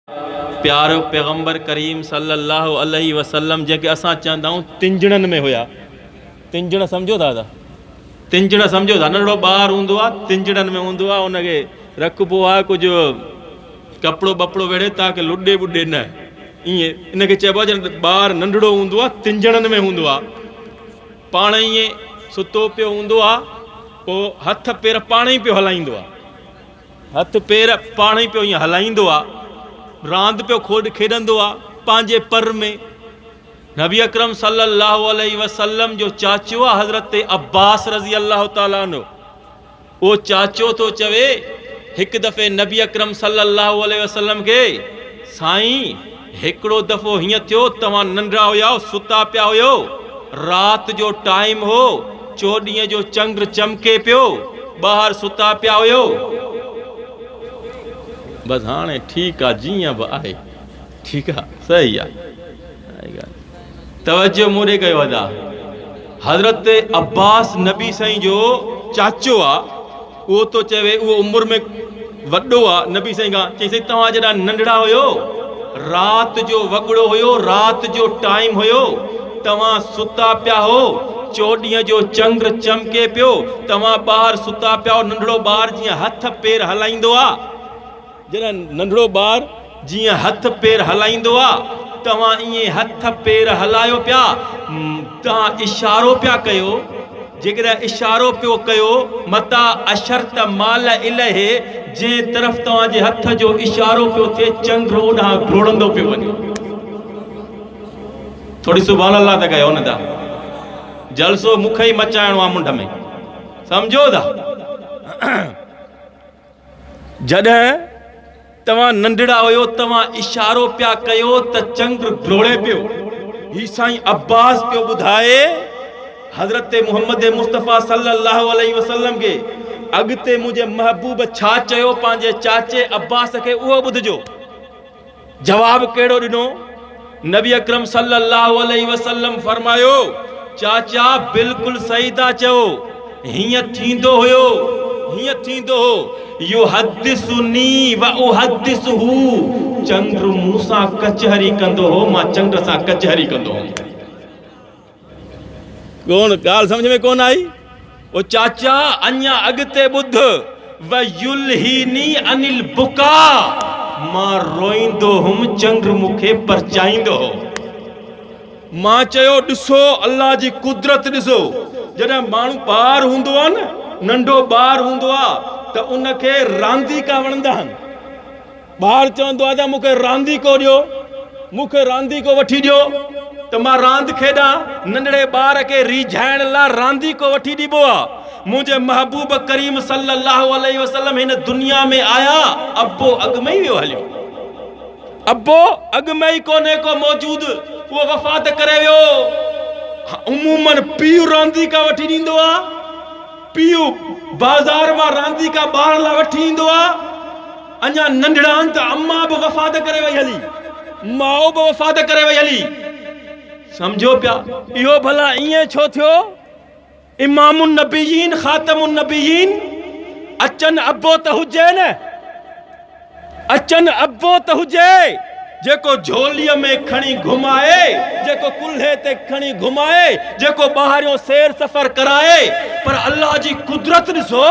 प्यारो पैगंबर करीम सल्लल्लाहु अलैहि वसल्लम जेके असां चवंदा आहियूं तिंजणनि में हुया। तिंजण सम्झो था? तिंजण सम्झो था? नंढड़ो ॿारु हूंदो आहे, तिंजणनि में हूंदो आहे, उनखे रखिबो आहे कुझु कपिड़ो बपिड़ो वेड़े ताकी लुॾे वुॾे न, ईअं इनखे चइबो आहे जॾहिं ॿारु नंढड़ो हूंदो आहे तिंजणनि में हूंदो आहे। पाण ईअं सुतो पियो हूंदो आहे, पोइ हथ पेर पाण ई पियो हलाईंदो आहे, हथ पेर पाण ई पियो ईअं हलाईंदो आहे, रांदि पियो खेॾंदो आहे पंहिंजे पर में। नबी अकरम सल्लल्लाहु अलैहि वसल्लम जो चाचो आहे हज़रत अब्बास रज़ी अल्लाह ताला अन्हु। उहो चाचो थो चवे हिकु दफ़े नबी अकरम सल्लल्लाहु अलैहि वसल्लम खे, साईं हिकिड़ो दफ़ो हीअं थियो, तव्हां नंढड़ा हुया, सुता पिया हुयो, राति जो टाइम हो, चोॾींहं जो चंड चमके पियो, ॿाहिरि सुता पिया हुयो। बसि हाणे ठीकु आहे, जीअं बि आहे ठीकु आहे, सही आहे। तवजो मोड़े कयो अदा। हज़रत अब्बास नबी साईं जो चाचो आहे, उहो तो चवे, उहो उमिरि में वॾो आहे नबी साईं खां। चईं तव्हां जॾहिं नंढड़ा हुयो, राति जो वॻड़ो हुयो, राति जो टाइम हुयो, तव्हां सुता पिया हो, चोॾींहं जो चंड चमके पियो, तव्हां ॿाहिरि सुता पिया हो। नंढड़ो ॿारु जीअं हथ पेर हलाईंदो आहे, जॾहिं नंढड़ो ॿारु जीअं हथ पेर हलाईंदो आहे, तव्हां ईअं हथ पेर हलायो पिया, तव्हां इशारो पिया कयो। जेकॾहिं इशारो पियो कयो, मता अशरत माल इलहे, जंहिं तरफ़ तव्हांजे हथ जो इशारो पियो थिए, चंड ओॾां घोड़ंदो पियो वञे। थोरी सुभान अल्लाह त कयो न था, जलसो मूंखे ई मचाइणो आहे मुंड में, सम्झो था? जॾहिं तव्हां नंढड़ा हुयो, तव्हां इशारो पिया कयो त चंड घोड़े पियो। ही साईं अब्बास पियो ॿुधाए हज़रत मुहम्मद मुस्तफ़ा सल्लल्लाहु अलैहि वसल्लम खे। अॻिते मुंहिंजे महबूब छा चयो पंहिंजे चाचे अब्बास खे, उहो ॿुधिजो। जवाब कहिड़ो ॾिनो? नबी अकरम सल्लल्लाहु अलैहि वसल्लम फरमायो, चाचा बिल्कुलु सही था चओ, हीअं थींदो हुयो, हीअं थींदो हो। युहद्दिसुनी व उहद्दिसुहु, चंड मूंसां कचहरी कंदो हो, मां चंड सां कचहरी कंदो हो। कोन ॻाल्हि सम्झ में कोन आई? ओ चाचा अञा अॻिते ॿुध, व युल्हीनी अनिल बुका, मां रोईंदो हुम, चंड मूंखे परचाईंदो हो। मां चयो ॾिसो अल्लाह जी कुदरत ॾिसो। जॾहिं माण्हू ॿारु हूंदो आहे न, नंढो ॿारु हूंदो आहे, त उनखे रांदीका वणंदा आहिनि। ॿारु चवंदो आहे त मूंखे रांदीको ॾियो, मूंखे रांदीको वठी ॾियो त मां रांदि खेॾां। नंढड़े ॿार खे रिझाइण लाइ रांदीको वठी ॾिबो आहे। मुंहिंजे महबूब करीम सल्लल्लाहु अलैहि वसल्लम हिन दुनिया में आया, अब्बो अॻु में ई वियो हलियो, अब्बो अॻु में ई कोन्हे को मौजूदु, उहो वफ़ात करे वियो। उमूमन पीउ रांदीका वठी ॾींदो आहे, पीउ बाज़ार मां रांदीका ॿार लाइ वठी ईंदो आहे। अञा नंढड़ा आहिनि त अम्मा बि वफ़ात करे वई हली, माउ बि वफ़ात करे वई हली, सम्झो पिया? इहो भला ईअं छो थियो? इमामुन नबीयीन ख़ातमुन नबीयीन अचनि अब्बो त हुजे न, अचनि अब्बो त हुजे, जेको झोलीअ में खणी घुमाए, जेको कुल्हे ते खणी घुमाए, जेको ॿाहिरियों सैर सफ़र कराए। पर अल्लाह जी कुदरत ॾिसो,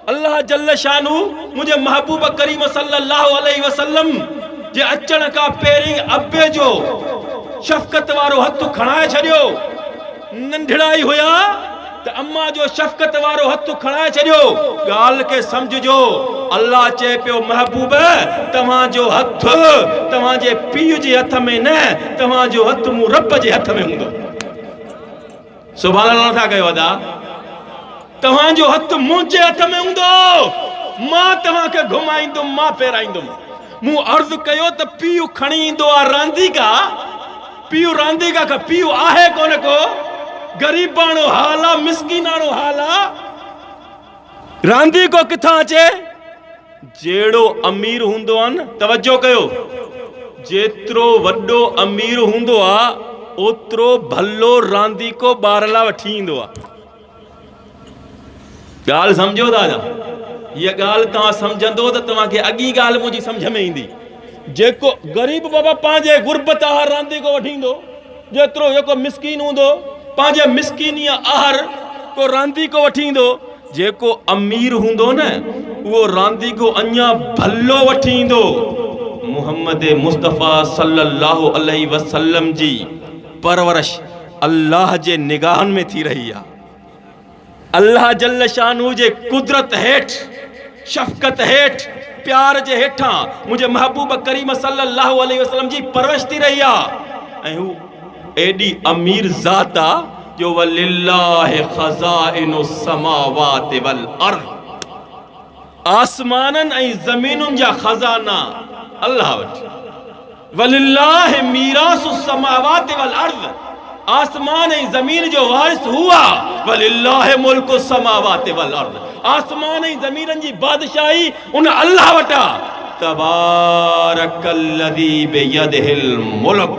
अल्लाह जल्ल शानू मुंहिंजे महबूब करीम सल्लल्लाहु अलैहि वसल्लम जे अचण खां पहिरीं अब्बे जो शफ़क़त वारो हथ खणाए छॾियो। नंढड़ा ई हुया त अम्मा जो शफ़क़त वारो हथ खणाए छॾियो। ॻाल्हि खे सम्झजो, अल्लाह चए पियो महबूब तव्हांजो हथ तव्हांजे पीउ जे हथ में न, तव्हांजो हथ मूं रब जे हथ में हूंदो। सुभान अल्लाह था कयो अदा? तव्हांजो हथ मुंहिंजे हथ में हूंदो, मां तव्हांखे घुमाईंदुमि, मां फेराईंदुमि। मूं अर्ज़ु कयो त पीउ खणी ईंदो आहे रांदीका, पीउ रांदीका खां पीउ आहे कोन को, ग़रीबाणो हाल आहे, मिसकीनाणो हाल आहे, रांदीको किथां अचे? जहिड़ो अमीर हूंदो आहे न, तवजो कयो, जेतिरो वॾो अमीर हूंदो आहे ओतिरो भलो रांदीको ॿार लाइ वठी ईंदो आहे। ॻाल्हि सम्झो दादा? हीअ ॻाल्हि तव्हां सम्झंदो त तव्हांखे अॻी ॻाल्हि मुंहिंजी सम्झ में ईंदी। जेको गरीब बाबा पंहिंजे गुरबत आहार रांदि को वठींदो, जेतिरो जेको मिसकीन हूंदो पंहिंजे मिसकीनी आहार को रांदि को वठींदो, जेको अमीर हूंदो न उहो रांदि को अञा भलो वठींदो। मुहम्मद मुस्तफ़ा सल्लल्लाहु अलैहि वसल्लम जी परवरिश अल्लाह जे निगाहनि में थी रही आहे। अल्लाह जल्ल शानू जे कुदरत हेठि, शफ़क़त हेठि, प्यार जे हेठां मुंहिंजे महबूब करीम सल्लल्लाहु अलैहि वसल्लम जी परवरिश थी रही आहे। ऐं हू एॾी अमीर ज़ात आहे जो वलिल्लाहि ख़ज़ाइनु समावाति वल अर्ज़, आसमाननि ऐं ज़मीनुनि जा ख़ज़ाना अल्लाह वटि। वलिल्लाहि मीरासु समावाति वल अर्ज़, आसमान ऐं ज़मीन जो वारिस हुआ। वलिल्लाहि मुल्कु समावाति वल अर्ज़, आसमान ऐं ज़मीननि जी बादशाही उन अल्लाह वटा। तबारकल्लज़ी बियदिहिल मुल्क,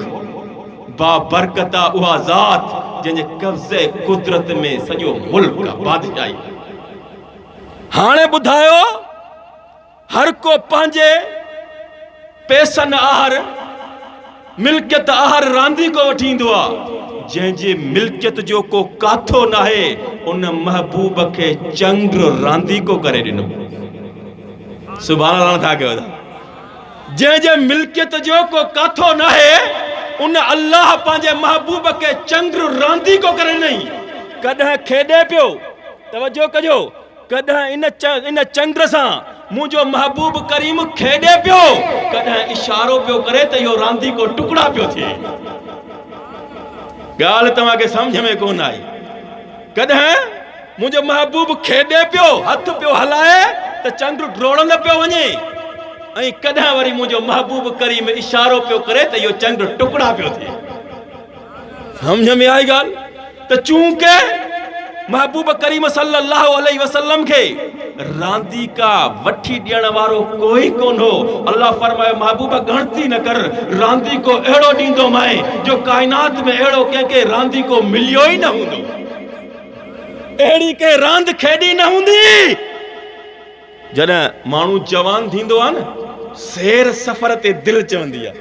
बाबरकता उहा ज़ात जंहिंजे कब्ज़े कुदरत में सॼो मुल्क आहे, बादशाही। हाणे ॿुधायो, हर को पंहिंजे पैसनि आहार, मिल्कियत आहार रांदि को वठींदो आहे। जंहिंजे मिल्कियत जो को काथो नाहे उन महबूब खे चंद्र रांदि को करे ॾिनो। सुभाणे अल्लाह था कयो था। जंहिंजे मिल्कियत जो को काथो नाहे उन अल्लाह पंहिंजे महबूब खे चंद्र रांदि को करे ॾिनई। कॾहिं खेॾे पियो, तवजो कजो, कॾहिं इन चंद्र सां मुंहिंजो महबूब करीम खेॾे पियो, कॾहिं इशारो पियो करे त इहो रांदि को टुकड़ा पियो थिए। ॻाल्हि तव्हांखे सम्झ में कोन आई। कॾहिं मुंहिंजो महबूब खेॾे पियो, हथ पियो हलाए त चंद्र डोड़ंदो पियो वञे, ऐं कॾहिं वरी मुंहिंजो महबूब करीम इशारो पियो करे त इहो चंद्र टुकड़ा पियो थिए। सम्झ में आई ॻाल्हि? त चूंकि महबूब करीम सल्लल्लाहु अलैहि वसल्लम खे रांदि का वठी ॾियण वारो कोई कोन हो। अल्लाह फरमायो, महबूब गणती न कर, रांदि को अहिड़ो ॾींदो मैं जो काइनात में अहिड़ो कंहिंखे रांदि को मिलियो ई न हूंदो, अहिड़ी कंहिं रांदि खेॾी न हूंदी। जॾहिं माण्हू जवान थींदो आहे न, सैर सफ़र ते दिलि चवंदी आहे,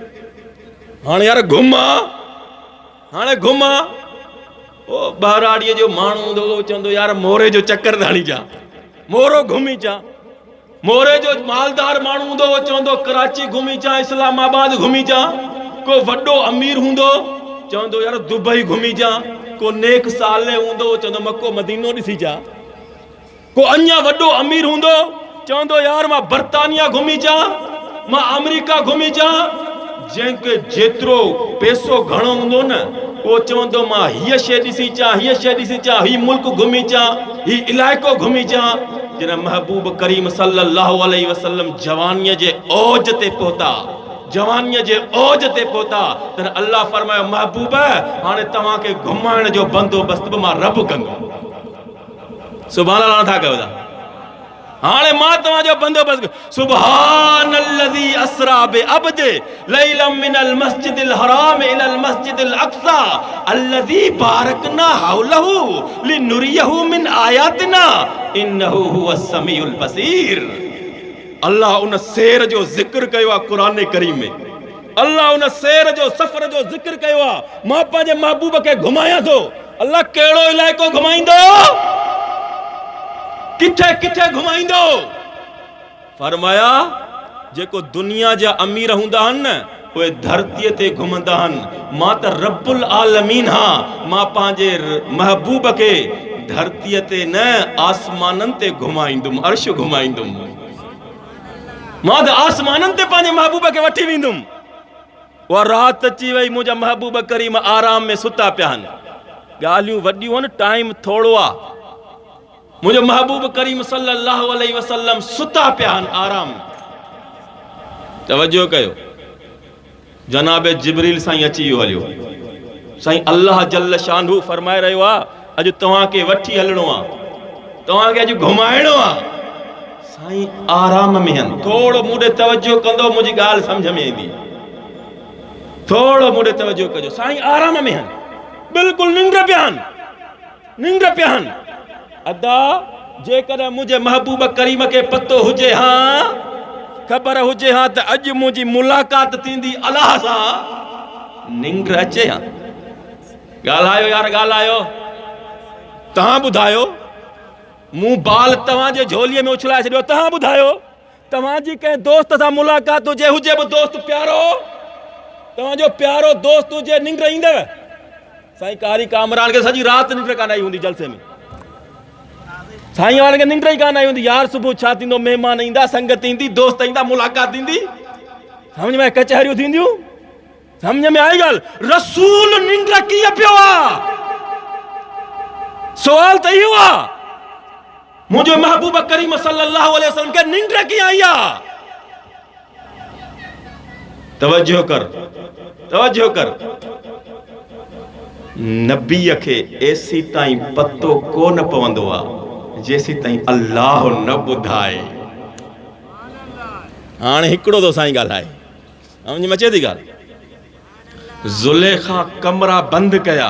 हाणे यार घुमा, हाणे घुमा। ओ ॿाराड़ीअ जो माण्हू हूंदो उहो चवंदो यार मोरे जो चकर धाणी जा, मोरो घुमी चा। मोरे जो मालदार माण्हू हूंदो उहो चवंदो कराची घुमी चा, इस्लामाबाद घुमी चा। को वॾो अमीर हूंदो चवंदो यार दुबई घुमी चा। को नेक साले हूंदो चवंदो मको मदीनो ॾिसी चा। को अञा वॾो अमीर हूंदो चवंदो यार मां बर्तानिया घुमी चा, मां अमेरिका घुमी चा। जंहिंखे जेतिरो पैसो घणो हूंदो न उहो चवंदो मां हीअ शइ ॾिसी चा, हीअ शइ ॾिसी चा, हीअ मुल्क घुमी चा, हीअ इलाइक़ो घुमी चा। जॾहिं महबूब करीम सल्लल्लाहु अलैहि वसल्लम जवानीअ जे औज ते पहुता, जवानीअ जे औज ते पहुता, त अल्लाह फरमायो महबूब हाणे तव्हांखे घुमाइण जो बंदोबस्त बि मां रब कंदो। सुभाणे अल्लाह था कयो था, हाणे मां तव्हांजो बंदोबस्त। सुभानल्लज़ी अस्रा बिअब्दि लैलम मिनल मस्जिदिल हराम इलल मस्जिदिल अक़सा अल्लज़ी बारकना हौलहु लिनुरियहु मिन आयातिना इन्नहु हुवस समीउल बसीर। अल्लाह उन सैर जो ज़िक्र कयो आहे क़ुरान करीम में। अल्लाह उन सैर जो सफ़र जो ज़िक्र कयो आहे। मां पंहिंजे महबूब खे घुमायां थो। अल्लाह कहिड़ो इलाइक़ो घुमाईंदो, किथे किथे घुमाईंदो? फरमाया जेको दुनिया जा अमीर हूंदा आहिनि न उहे धरतीअ ते घुमंदा आहिनि, मां त रब्बुल आलमीन हां। मां पंहिंजे महबूब खे धरतीअ ते न आसमाननि ते घुमाईंदुमि, अर्श घुमाईंदुमि। मां त आसमाननि ते पंहिंजे महबूब खे वठी वेंदुमि। उहा राति अची वई, मुंहिंजा महबूब करीम आराम में सुता पिया आहिनि। ॻाल्हियूं वॾियूं आहिनि, टाइम थोरो आहे। मुंहिंजो महबूब करीम सल्लल्लाहु अलैहि वसल्लम सुता पिया आहिनि आराम। तवजो कयो, जनाब जिब्रील साईं अची वियो हलियो। साईं अल्लाह जल्ल शानहू फरमाए रहियो आहे अॼु तव्हांखे वठी हलणो आहे, तव्हांखे अॼु घुमाइणो आहे। साईं आराम में आहिनि। थोरो मूं ॾे तवजो कंदो मुंहिंजी ॻाल्हि सम्झ में ईंदी। थोरो मूं ॾे तवजो कजो। साईं आराम में आहिनि, बिल्कुलु निंड पिया आहिनि, निंड पिया आहिनि। अदा जेकॾहिं मुंहिंजे महबूब करीम खे पतो हुजे, हाँ ख़बर हुजे हाँ त अॼु मुंहिंजी मुलाक़ात थींदी अलाह सां, निंड अचे हा? ॻाल्हायो यार, ॻाल्हायो। तव्हां ॿुधायो, मूं बाल तव्हांजे झोलीअ में उछलाए छॾियो। तव्हां ॿुधायो, तव्हांजी कंहिं दोस्त सां मुलाक़ात हुजे बि दोस्त प्यारो, तव्हांजो प्यारो दोस्त हुजे, निंड ईंदव? साईं कारी कामरान खे सॼी राति निंड कान आई हूंदी जलसे में। साईं वारनि खे निंड ई कान आई हूंदी। यार सुबुह छा थींदो, महिमान ईंदा, संगत ईंदी, दोस्त ईंदा, मुलाक़ात थींदी, सम्झ में कचहरियूं थींदियूं। सम्झ में आई ॻाल्हि? रसूल निंड कीअं पियो आहे? सुवाल त इहो आहे। मुंहिंजो महबूब करीम सल्लल्लाहु अलैहि वसल्लम खे निंड कीअं आई आहे? तवज्जो कर, तवज्जो कर। नबीअ खे एसी ताईं पतो कोन पवंदो आहे जेसी ताईं अल्लाह न ॿुधाए। हाणे हिकिड़ो तो साईं ॻाल्हाए, सम्झ में अचे थी ॻाल्हि? ज़ुलेखा कमरा बंदि कया,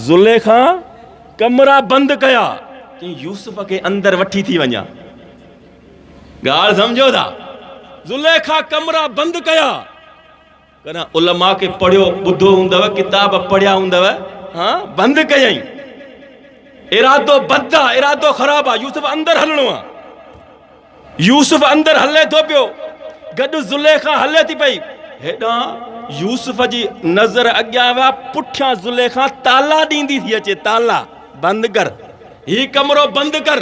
ज़ुलेखा कमरा बंदि कया कि यूसुफ खे अंदर वठी थी वञा। ॻाल्हि सम्झो था? ज़ुलेखा कमरा बंदि कया। कना उलमा के पढ़ियो ॿुधो हूंदव, किताब पढ़िया हूंदव। हाँ, बंदि कयई। इरादो बद आहे, इरादो ख़राब आहे। यूसुफ अंदर हलणो आहे। यूसुफ अंदर हले थो पियो, गॾु ज़ुलेखा हले थी पई। हेॾां यूसुफ जी नज़र अॻियां विया, पुठियां ज़ुलेखा ताला ॾींदी थी अचे। ताला बंदि कर, ही कमरो बंदि कर।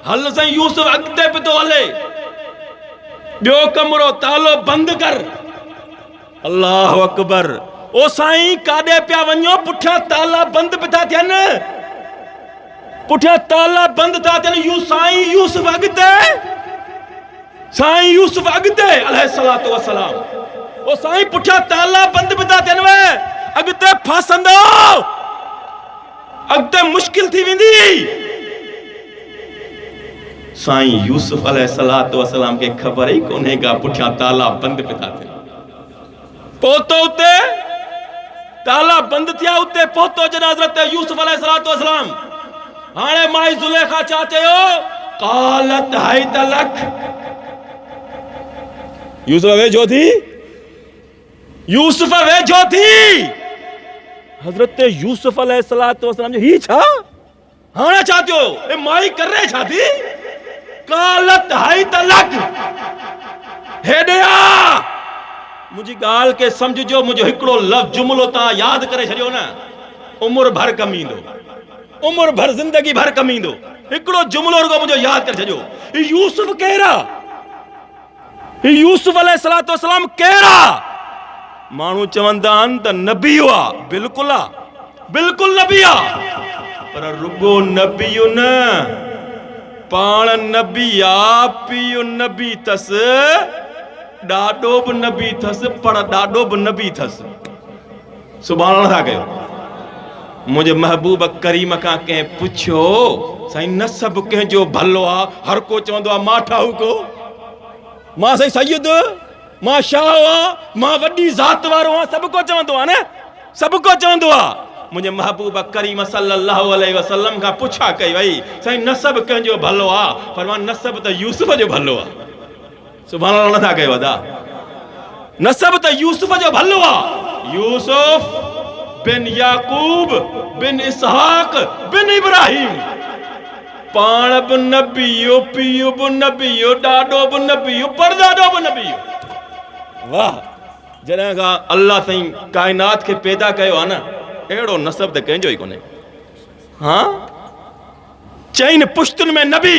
हल साईं, यूसुफ अॻिते पियो थो हले, ॿियो कमरो तालो बंदि कर। अल्लाह अकबर। ओ साईं काॾे पिया वञो? पुठियां ताला बंदि पिया था थियनि, पुठियां ताला बंदि था थियनि। साईं यूसुफ अॻिते, साईं यूसुफ अॻिते अलैहिस्सलातु वस्सलाम। ओ साईं पुठियां ताला बंदि पिया था थियनि, अॻिते फासंदो, अॻिते मुश्किल थी वेंदी। साईं यूसुफ अलैहिस्सलातु वस्सलाम खे ख़बर ई कोन्हे का पुठियां ताला बंदि पिया था थियनि। पहुतो उते, ताला बंदि थिया, उते पहुतो जॾहिं हज़रत यूसुफ अलैहिस्सलातु वस्सलाम। हाणे माई ज़ुलेखा छा चयो? क़ालत हैत लक। यूसुफ वेझो थी, यूसुफ वेझो थी। हज़रत यूसुफ अलैहिस्सलातु वस्सलाम जो ही छा? हाणे छा थियो? ए माई करे छा थी? क़ालत हैत लक। हेॾे आ, मुंहिंजी ॻाल्हि खे सम्झिजो। मुंहिंजो हिकिड़ो लफ़्ज़ जुमिलो तव्हां यादि करे छॾियो न, उमिरि भर कमु ईंदो, उमिरि भर ज़िंदगी भर कमु ईंदो। हिकिड़ो जुमिलो रुगो मुंहिंजो यादि करे छॾियो। ही यूसुफ केरु आहे? ही यूसुफ अलैहिस्सलातु वस्सलाम केरु आहे? माण्हू चवंदा आहिनि त नबी आहे। बिल्कुलु आहे, बिल्कुलु नबी आहे, पर रुगो नबी न, पाण नबी आहे, पीउ नबी अथसि, ॾाॾो बि नबी अथसि, पर ॾाॾो बि नबी अथसि। सुभाणे था कयो। मुंहिंजे महबूब करीम खां कंहिं पुछियो, साईं नसब कंहिंजो भलो आहे? हर को चवंदो आहे मां ठाहूको, मां साईं सैयद, मां शाह आहियां, मां वॾी ज़ात वारो आहियां। सभु को चवंदो आहे न, सभु को चवंदो आहे। मुंहिंजे महबूब करीम सल्लल्लाहु अलैहि वसल्लम खां पुछा कई वई, साईं नसब कंहिंजो भलो आहे? फरमान नसब त यूसुफ जो भलो आहे। सुभाणे अल्लाह नथा कयो अदा। नसब त यूसुफ जो भलो आहे। यूसुफ बिन याकूब बिन इसहाक बिन इब्राहिम, पाण बि नबी, पीउ बि नबी, ॾाॾो बि नबी, परदाॾो बि नबी। वाह, जॾहिं खां अल्लाह साईं काइनात खे पैदा कयो आहे न, अहिड़ो नसब त कंहिंजो ई कोन्हे। हाँ, चईन पुश्तुनि में नबी।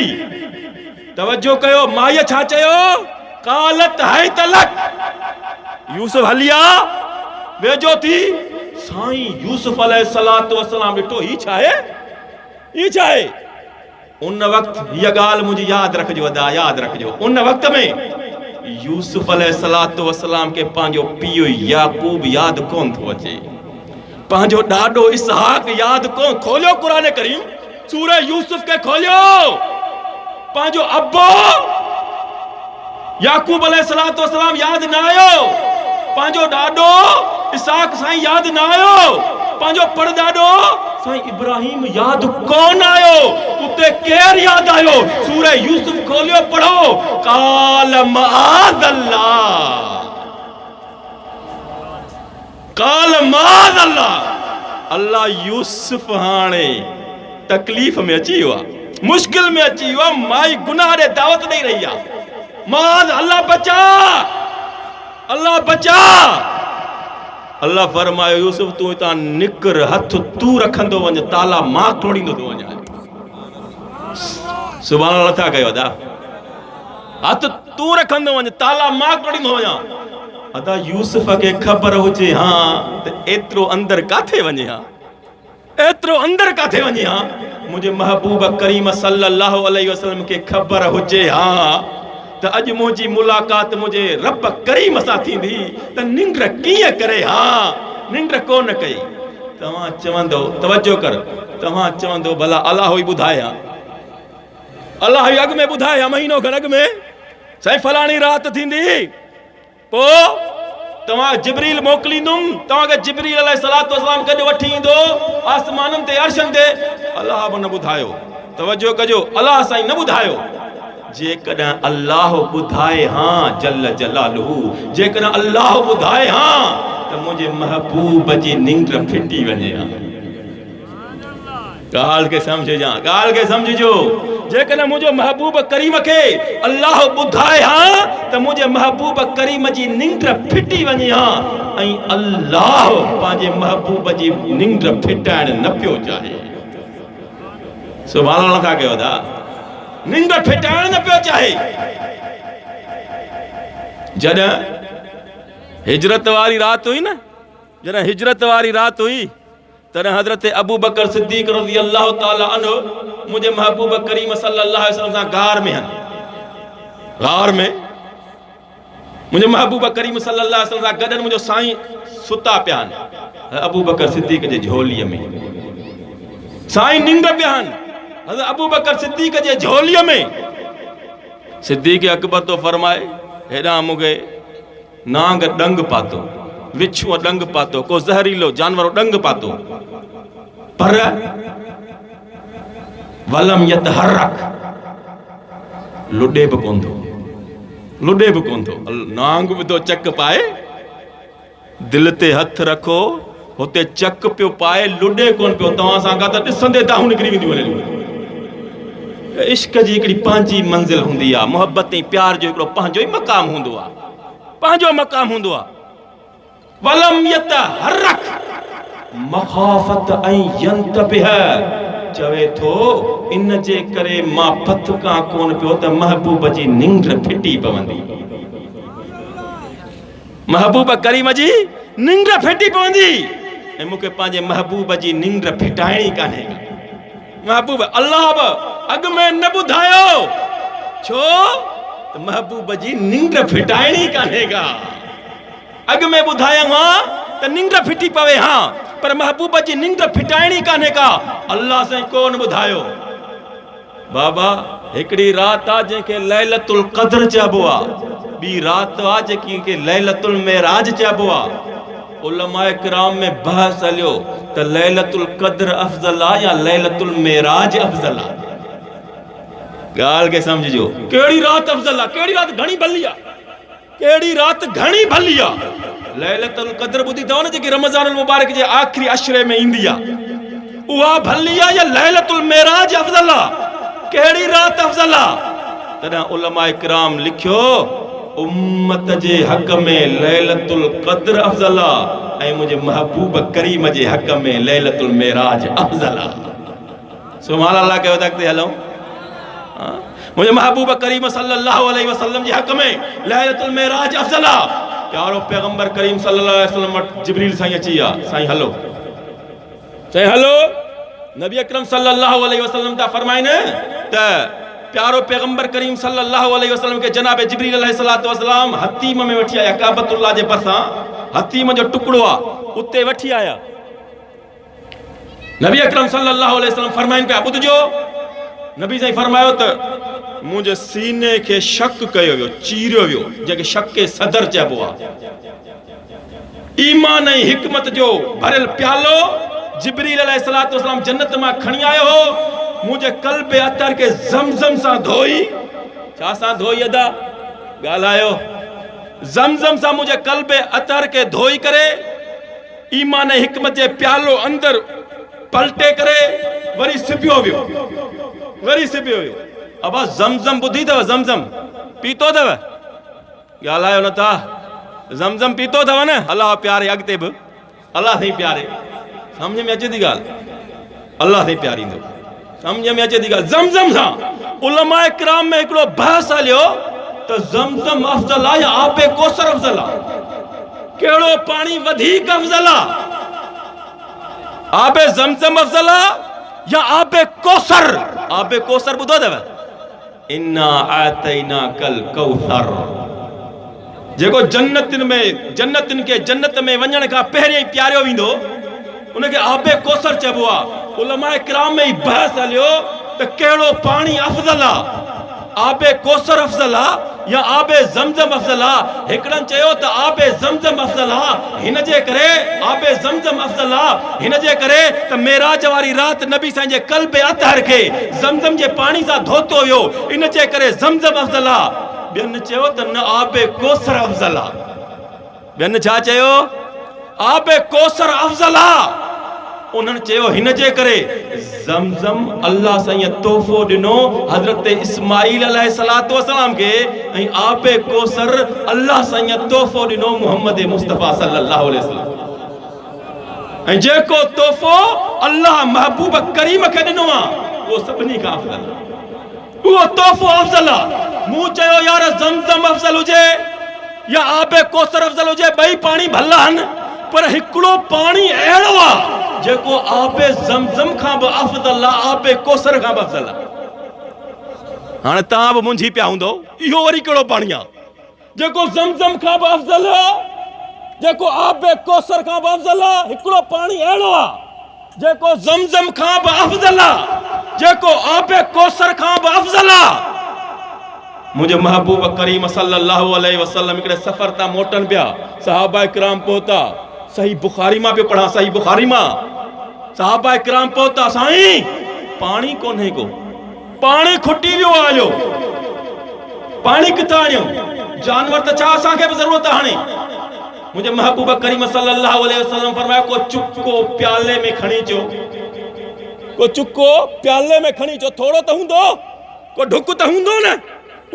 तवज्जो कयो, माईअ छा चयो? क़ालत हैत लक। यूसुफ हलिया, वेझो थी। साईं यूसुफ अलैहिस्सलातु वस्सलाम ॾिठो, ही छा आहे, ही छा आहे? उन वक़्तु हीअ ॻाल्हि मुंहिंजी यादि रखिजो अदा, यादि रखिजो। उन वक़्त में यूसुफ अलैहिस्सलातु वस्सलाम खे पंहिंजो पीउ याकूब यादि कोन थो अचे, पंहिंजो ॾाॾो इसहाक यादि कोन। खोलियो क़ुरान करीम, सूरह यूसुफ के खोलियो। पंहिंजो अब्बो याकूब अलैहिस्सलातु वस्सलाम यादि न आयो, पंहिंजो ॾाॾो इसहाक साईं यादि न आयो, पंहिंजो परदाॾो साईं इब्राहिम याद कौन आयो उते केर याद आयो सूरह यूसुफ खोलियो पढ़ो काल माअल्लाह अल्लाह यूसुफ हाणे तकलीफ में अची हुआ मुश्किल में अची हुआ माई गुनाह रे दावत नहीं रही है माद अल्लाह बचा अल्लाह फरमायो यूसुफ तू इतां निकर हथ तू रखंदो वञ ताला मां तोड़ींदो तो वञा सुभान अल्लाह था कयो अदा हथ तू रखंदो वञ ताला मां तोड़ींदो वञा अदा यूसुफ के खबर हुजे हां त एतिरो अंदर काथे वञे हां एतिरो अंदर काथे वञे हां मुझे महबूब करीम सल्लल्लाहु अलैहि वसल्लम के खबर हुजे हां त अज मुझी मुलाकात मुझे रब करीम सां थींदी त निंड कीअं करे हां निंड कोन कई तव्हां चवंदो तवज्जो कर तव्हां चवंदो भला अल्लाह ई ॿुधाए हां अल्लाह ई अॻु में ॿुधाए हां महीनो खन अॻु में साईं फलाणी रात थींदी पो तव्हां जिब्रील मोकिलींदुमि तव्हांखे जिब्रील अलैहिस्सलातु वस्सलाम कॾहिं वठी ईंदो आसमाननि ते अर्शनि ते अल्लाह बि न ॿुधायो तवज्जो कजो अल्लाह साईं न ॿुधायो जेकॾहिं अल्लाह ॿुधाए हां जल जलालहू जेकॾहिं अल्लाह ॿुधाए हां त मुंहिंजे महबूब जी निंड फिटी वञे हां ॻाल्हि खे सम्झिजो जेकॾहिं मुंहिंजो महबूब करीम खे अल्लाह ॿुधाए हां त मुंहिंजे महबूब करीम जी निंड फिटी वञे हां ऐं अल्लाह पंहिंजे महबूब जी निंड फिटाइण न पियो चाहे सुभान अल्लाह था कयो दा निंड फिटाइण न पियो चाहे जॾहिं हिजरत वारी रात हुई न जॾहिं हिजरत वारी रात हुई तॾहिं हज़रत अबू बकर सिद्दीक़ रज़ी अल्लाह ताला अन्हु मुझे महबूब करीम सल्लल्लाहु अलैहि वसल्लम सां गार में मुझे महबूब करीम सल्लल्लाहु अलैहि वसल्लम सां गॾु मुंहिंजो साईं सुता पिया आहिनि अबू बकर सिद्दीक़ जे झोलीअ में साईं निंड पिया आहिनि हज़रत अबू बकर सिद्दीक़ जे झोलीअ में सिद्दीक़ अकबर तो फरमाए हेॾां मूंखे नांग डंग पातो विछुअ डंग पातो को ज़हरीलो जानवर डंग पातो पर वलम यतहरक लुडे बि कोन थो नांग बि तो चक पाए दिल ते हथ रखो हुते चक पियो पाए लुडे कोन पियो तव्हां सां का त ॾिसंदे दाहूं निकिरी वेंदियूं वञनि इश्क जी हिकिड़ी पंहिंजी मंज़िल हूंदी आहे मोहब्बत ऐं प्यार जो हिकिड़ो पंहिंजो ई मक़ाम हूंदो आहे वलम यतहरक मखाफत ऐं यंतबिह चवे थो इन जे करे मां पथ कां कोन पियो त महबूब जी निंड फिटी पवंदी महबूब करीम जी निंड फिटी पवंदी ऐं मूंखे पंहिंजे महबूब जी निंड फिटाइणी कान्हे महबूब अल्लाह बि अॻु में न ॿुधायो छो त महबूब जी निंड फिटाइणी कान्हे का अॻु में ॿुधायो हां त निंड फिटी पवे हां पर महबूब जी निंड फिटाइणी कान्हे का अल्लाह साईं कोन ॿुधायो बाबा हिकिड़ी रात आहे जंहिंखे लैलतुल क़द्र चइबो आहे ॿी रात आहे जंहिंखे लैलतुल मेराज चइबो आहे उलमाए किराम में बहस हलियो त लैलतुल क़द्र अफ़ज़ल आहे या लैलतुल मेराज अफ़ज़ल आहे ॻाल्हि खे सम्झिजो कहिड़ी रात अफ़ज़ल आहे कहिड़ी रात घणी भली आहे केड़ी रात घणी भली आ लैलतुल क़द्र बुधी अथव न जेकी रमज़ानुल मुबारक जे आखिरी अशरे में ईंदी आ उहा भली आ या लैलतुल मेराज अफ़ज़ल आ केड़ी रात अफ़ज़ल आ तॾहिं उलमाए किराम लिखियो उम्मत जे हक़ में लैलतुल क़द्र अफ़ज़ल आ ऐं मुंहिंजे महबूब करीम जे हक़ में लैलतुल मेराज अफ़ज़ल आ सुभान अल्लाह कयो त अॻिते हलूं मुझे महबूब करीम सल्लल्लाहु अलैहि वसल्लम जे हक़ में लैलतुल मेराज अफ़ज़ल आ प्यारो पैगंबर करीम सल्लल्लाहु अलैहि वसल्लम वटि जिब्रील साईं अची विया साईं हलो नबी अकरम सल्लल्लाहु अलैहि वसल्लम ता फरमाइने त प्यारो पैगंबर करीम सल्लल्लाहु अलैहि वसल्लम के जनाब जिब्रील अलैहिस्सलातु वस्सलाम हतीम में वठी आया काबतुल्लाह जे भरसां हतीम जो टुकड़ो आ उते वठी आया नबी अकरम सल्लल्लाहु अलैहि वसल्लम फरमाइन पिया ॿुधजो नबी साईं फरमायो त मुझे सीने के शक कयो वियो चीरियो वियो जंहिंखे शक के सदर चइबो आहे ईमान ऐं हिकमत जो भरियल प्यालो जिब्रील अलैहिस्सलातु वस्सलाम जन्नत मां खणी आयो हो मुझे कल्ब अतर के ज़मज़म सां धोई छा सां धोई अदा ॻाल्हायो ज़मज़म सां मुझे कल्ब अतर के धोई करे ईमान हिकमत जे प्यालो अंदर पलटे करे वरी सिबियो वियो अब ज़मज़म ॿुधी अथव ज़मज़म पीतो अथव ॻाल्हायो नथा ज़मज़म पीतो अथव न अलाह प्यारे अॻिते बि अलाह साईं प्यारे समझ में अचे थी ॻाल्हि अलाह साईं प्यारींदो समझ में अचे थी ॻाल्हि ज़मज़म सां उलमाए किराम में हिकिड़ो बहस हलियो त ज़मज़म अफ़ज़ल आहे या आबे कौसर अफ़ज़ल आहे कहिड़ो पाणी वधीक अफ़ज़ल आहे आबे ज़मज़म अफ़ज़ल आहे या आबे कौसर ॿुधो अथव इन्ना आतैना कल कौसर जेको जन्नतिन के जन्नत में वञण खां पहिरियों ई प्यारियो वेंदो उनके आबे कौसर चइबो आहे उलमाए किराम में ही बहस हलियो त कहिड़ो पाणी अफ़ज़ल आहे आबे कौसर अफ़ज़ल आहे या आबे ज़मज़म अफ़ज़ल आहे हिकड़नि चयो त आबे ज़मज़म अफ़ज़ल आहे हिन जे करे आबे ज़मज़म अफ़ज़ल आहे हिन जे करे त मेराज वारी राति नबी साईं जे क़ल्ब अतहर खे ज़मज़म जे पाणी सां धोतो वियो इन जे करे ज़मज़म अफ़ज़ल आहे ॿियनि चयो त न आबे कौसर अफ़ज़ल आहे ॿियनि छा चयो आबे कौसर अफ़ज़ल आहे उन्हनि चयो हिन जे करे ज़मज़म अल्लाह साईं तोहफ़ो ॾिनो हज़रत इस्माईल अलैहिस्सलातु वस्सलाम खे ऐं आबे कौसर अल्लाह साईं तोहफ़ो ॾिनो मुहम्मद मुस्तफ़ा सल्लल्लाहु अलैहि वसल्लम ऐं जेको तोहफ़ो अल्लाह महबूब करीम खे ॾिनो आहे उहो सभिनी खां अफ़ज़ल उहो तोहफ़ो अफ़ज़ल आहे मूं चयो यार ज़मज़म अफ़ज़ल हुजे या आबे कौसर अफ़ज़ल हुजे ॿई पाणी भला आहिनि पर हिकिड़ो पाणी अहिड़ो आहे जेको आबे ज़मज़म खां बि अफ़ज़ल आहे आबे कौसर खां बि अफ़ज़ल आहे हाणे तव्हां बि मुंझी पिया हूंदो इहो वरी कहिड़ो पाणी आहे जेको ज़मज़म खां बि अफ़ज़ल आहे जेको आबे कौसर खां बि अफ़ज़ल आहे हिकिड़ो पाणी अहिड़ो आहे जेको ज़मज़म खां बि अफ़ज़ल आहे जेको आबे कौसर खां बि अफ़ज़ल आहे मुझे महबूब करीम सल्लल्लाहु अलैहि वसल्लम हिकिड़े सफ़र तां मोटन पिया सहाबा किराम पहुता सही बुखारी मां पे पढ़ा सही बुखारी मां सहाबा किराम पहुता साईं पानी कोन्हे को पानी खुटी वियो आयो पानी किथां आणियो जानवर त छा असांखे बि ज़रूरत हाणे मुझे महबूब करीम सल्लल्लाहु अलैहि वसल्लम फरमाया को चुको प्याले में खणी अचो को चुको प्याले में खणी अचो थोड़ो त हूंदो को ढुक त हूंदो न